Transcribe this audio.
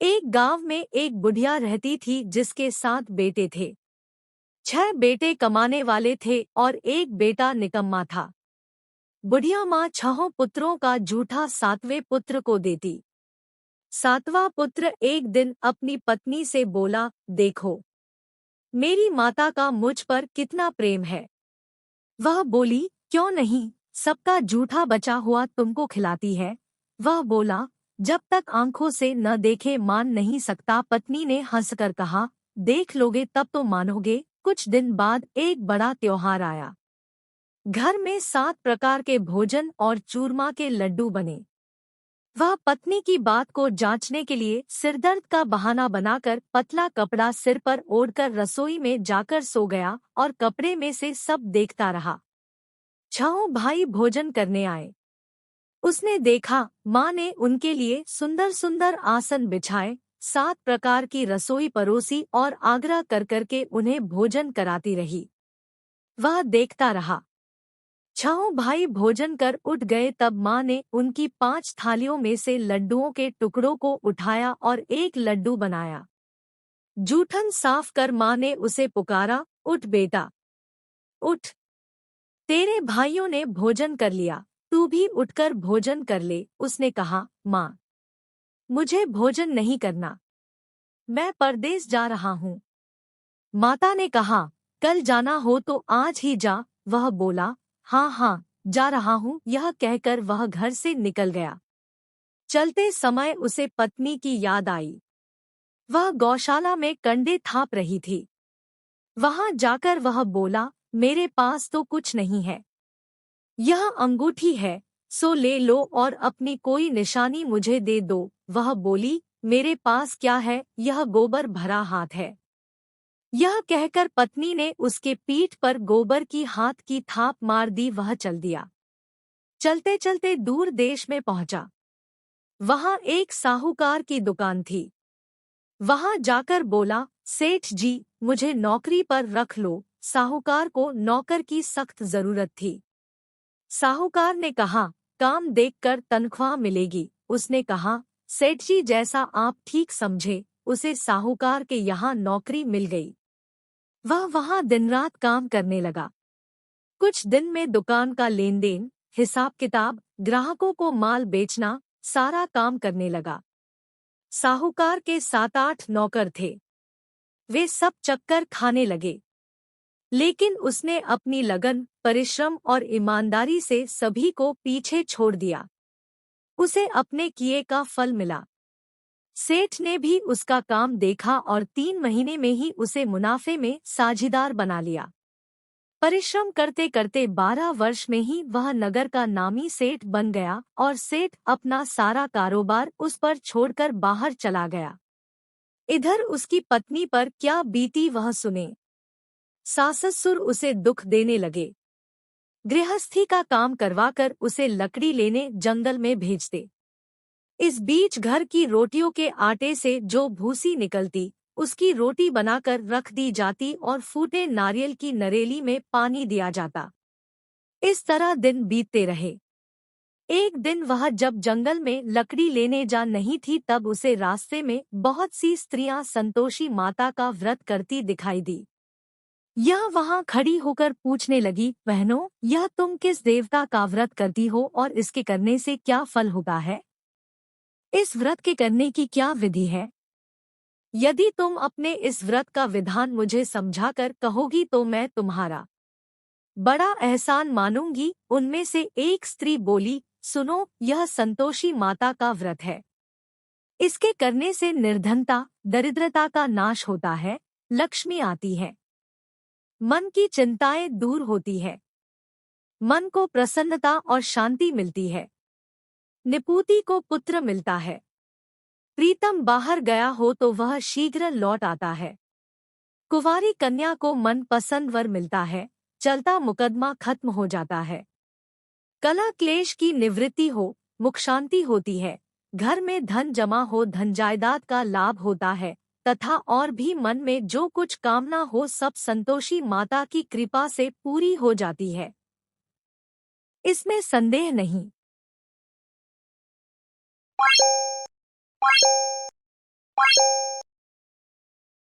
एक गांव में एक बुढ़िया रहती थी जिसके 7 बेटे थे। 6 बेटे कमाने वाले थे और एक बेटा निकम्मा था। बुढ़िया माँ 6 पुत्रों का जूठा 7वें पुत्र को देती। 7वां पुत्र एक दिन अपनी पत्नी से बोला, देखो, मेरी माता का मुझ पर कितना प्रेम है। वह बोली, क्यों नहीं, सबका जूठा बचा हुआ तुमको खिलाती है। वह बोला, जब तक आंखों से न देखे मान नहीं सकता। पत्नी ने हंसकर कहा, देख लोगे तब तो मानोगे। कुछ दिन बाद एक बड़ा त्योहार आया। घर में 7 प्रकार के भोजन और चूरमा के लड्डू बने। वह पत्नी की बात को जांचने के लिए सिरदर्द का बहाना बनाकर पतला कपड़ा सिर पर ओढ़कर रसोई में जाकर सो गया और कपड़े में से सब देखता रहा। 6 भाई भोजन करने आए। उसने देखा, माँ ने उनके लिए सुंदर सुंदर आसन बिछाए, 7 प्रकार की रसोई परोसी और आग्रह कर करके उन्हें भोजन कराती रही। वह देखता रहा। 6 भाई भोजन कर उठ गए तब माँ ने उनकी 5 थालियों में से लड्डुओं के टुकड़ों को उठाया और एक लड्डू बनाया। जूठन साफ कर माँ ने उसे पुकारा, उठ बेटा, उठ। तेरे भाइयों ने भोजन कर लिया, तू भी उठकर भोजन कर ले। उसने कहा, माँ, मुझे भोजन नहीं करना, मैं परदेस जा रहा हूँ। माता ने कहा, कल जाना हो तो आज ही जा। वह बोला, हाँ हाँ, जा रहा हूँ। यह कहकर वह घर से निकल गया। चलते समय उसे पत्नी की याद आई। वह गौशाला में कंडे थाप रही थी। वहां जाकर वह बोला, मेरे पास तो कुछ नहीं है। यह अंगूठी है, सो ले लो और अपनी कोई निशानी मुझे दे दो। वह बोली, मेरे पास क्या है, यह गोबर भरा हाथ है। यह कहकर पत्नी ने उसके पीठ पर गोबर की हाथ की थाप मार दी। वह चल दिया। चलते चलते दूर देश में पहुंचा। वहां एक साहूकार की दुकान थी। वहां जाकर बोला, सेठ जी, मुझे नौकरी पर रख लो। साहूकार को नौकर की सख्त जरूरत थी। साहूकार ने कहा, काम देखकर तनख्वाह मिलेगी। उसने कहा, सेठ जी जैसा आप ठीक समझे। उसे साहूकार के यहाँ नौकरी मिल गई। वह वहां दिन रात काम करने लगा। कुछ दिन में दुकान का लेन देन, हिसाब किताब, ग्राहकों को माल बेचना, सारा काम करने लगा। साहूकार के 7-8 नौकर थे। वे सब चक्कर खाने लगे। लेकिन उसने अपनी लगन, परिश्रम और ईमानदारी से सभी को पीछे छोड़ दिया। उसे अपने किए का फल मिला। सेठ ने भी उसका काम देखा और 3 महीने में ही उसे मुनाफे में साझीदार बना लिया। परिश्रम करते करते 12 वर्ष में ही वह नगर का नामी सेठ बन गया और सेठ अपना सारा कारोबार उस पर छोड़कर बाहर चला गया। इधर उसकी पत्नी पर क्या बीती वह सुने। सास-ससुर उसे दुख देने लगे। गृहस्थी का काम करवाकर उसे लकड़ी लेने जंगल में भेजते। इस बीच घर की रोटियों के आटे से जो भूसी निकलती, उसकी रोटी बनाकर रख दी जाती और फूटे नारियल की नरेली में पानी दिया जाता। इस तरह दिन बीतते रहे। एक दिन वह जब जंगल में लकड़ी लेने जा नहीं थी तब उसे रास्ते में बहुत सी स्त्रियां संतोषी माता का व्रत करती दिखाई दी। यह वहां खड़ी होकर पूछने लगी, बहनों, यह तुम किस देवता का व्रत करती हो और इसके करने से क्या फल होता है? इस व्रत के करने की क्या विधि है? यदि तुम अपने इस व्रत का विधान मुझे समझाकर कहोगी तो मैं तुम्हारा बड़ा एहसान मानूंगी। उनमें से एक स्त्री बोली, सुनो, यह संतोषी माता का व्रत है। इसके करने से निर्धनता, दरिद्रता का नाश होता है, लक्ष्मी आती है, मन की चिंताएं दूर होती है, मन को प्रसन्नता और शांति मिलती है, निपुति को पुत्र मिलता है, प्रीतम बाहर गया हो तो वह शीघ्र लौट आता है, कुंवारी कन्या को मन पसंद वर मिलता है, चलता मुकदमा खत्म हो जाता है, कलह क्लेश की निवृत्ति हो, मुख शांति होती है, घर में धन जमा हो, धन जायदाद का लाभ होता है, तथा और भी मन में जो कुछ कामना हो सब संतोषी माता की कृपा से पूरी हो जाती है। इसमें संदेह नहीं।